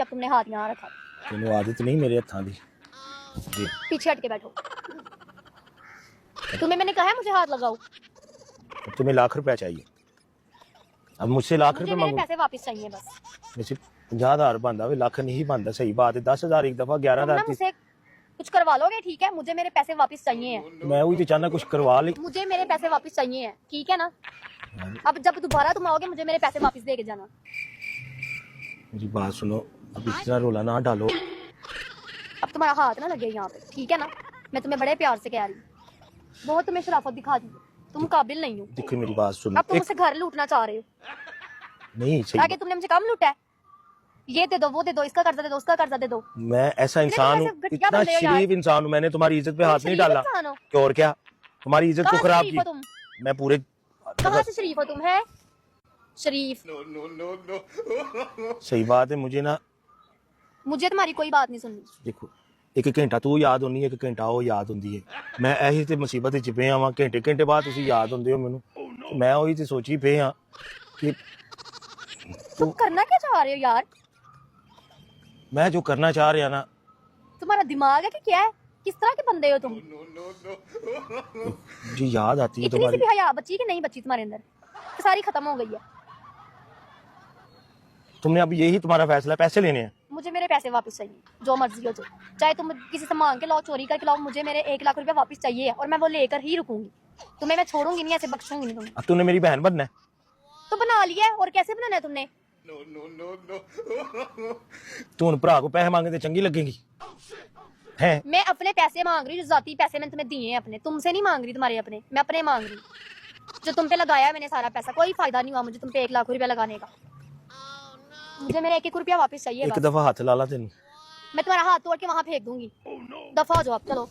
अब तुमने हाथ यहाँ रखा। तेनों आदत नहीं मेरे हत्थां दी। पीछे हट के बैठो। तुम्हें मैंने कहा है मुझे हाथ लगाओ। तुम्हें लाख रुपया चाहिए, अब मुझसे लाख रुपए मुझे मेरे मांगो। पैसे वापस चाहिए बस। मुझसे 50,000 बनता है, लाख नहीं बनता। सही बात है, 10,000 एक दफा, 11,000 मुझसे कुछ करवा लोगे, ठीक है? मुझे मेरे पैसे वापस चाहिए हैं। मैं वही तो चाहना कुछ करवा ले। मुझे मेरे पैसे वापस चाहिए हैं, ठीक है ना? अब जब दोबारा तुम आओगे मुझे मेरे पैसे वापस दे के जाना। मेरी बात सुनो, अब इस तरह रोला ना डालो। अब तुम्हारा हाथ ना लगे यहाँ पे, ठीक है ना? मैं तुम्हें बड़े प्यार से कह रही हूँ। बहुत तुम्हें शराफत दिखा दी, तुम काबिल नहीं हो। देखो मेरी बात सुनो, अब तुम मुझसे घर लूटना चाह रहे हो। नहीं सही। आगे तुमने मुझे कम लूटा है। ये दे दो, वो दे दो, इसका कर्जा दे दो, उसका कर्जा दे दो। मैं ऐसा इंसान हूँ, इतना शरीफ इंसान हूँ, मैंने तुम्हारी इज्जत पे हाथ नहीं डाला। और क्या तुम्हारी इज्जत को खराब की? मैं पूरे कहाँ से शरीफ हो तुम? है शरीफ? सही बात है। मुझे तुम्हारी कोई बात नहीं सुननी। देखो, एक घंटा तू याद होनी है, एक घंटा वो याद होंदी है। मैं ऐसी ते मुसीबत च पे आवां, घंटे बाद तुसी याद होंदे हो मैनू। मैं वही ते सोची पे हां कि तुम करना क्या चाह रहे हो यार? मैं जो करना चाह रहा ना। तुम्हारा दिमाग है कि क्या है? किस तरह के बंदे हो तुम? जी याद आती है तुम्हारी। इतनी सी भी हया बची कि नहीं बची तुम्हारे अंदर? सारी खत्म हो गई है। तुमने अब यही तुम्हारा फैसला, पैसे लेने हैं? मुझे मेरे पैसे वापस चाहिए, जो मर्जी हो जाए। चाहे तुम किसी से मांग के लाओ, चोरी करके लाओ, मुझे मेरे 1 लाख रुपया वापस चाहिए और मैं वो लेकर ही रुकूंगी। तुम्हें मैं छोड़ूंगी नहीं, ऐसे बख्शूंगी नहीं तुम्हें। अब तूने मेरी बहन बनना है तो बना लिया है, और कैसे बनाना है तुमने? तू उन भरा को पैसे मांगे तो चंगी लगेगी है? मैं अपने पैसे मांग रही हूँ, जो जाती पैसे मैंने तुम्हें दिए हैं अपने। तुमसे नहीं मांग रही तुम्हारे अपने, मैं अपने मांग रही हूँ। जो तुम पे लगाया मैंने सारा पैसा, कोई फायदा नहीं हुआ मुझे तुम पे 1 लाख रुपया लगाने का। मुझे मेरे 1-1 रुपया वापस चाहिए। एक दफा हाथ ला ला तेन, मैं तुम्हारा हाथ तोड़ के वहां फेंक दूंगी। दफा हो जाओ आप, चलो।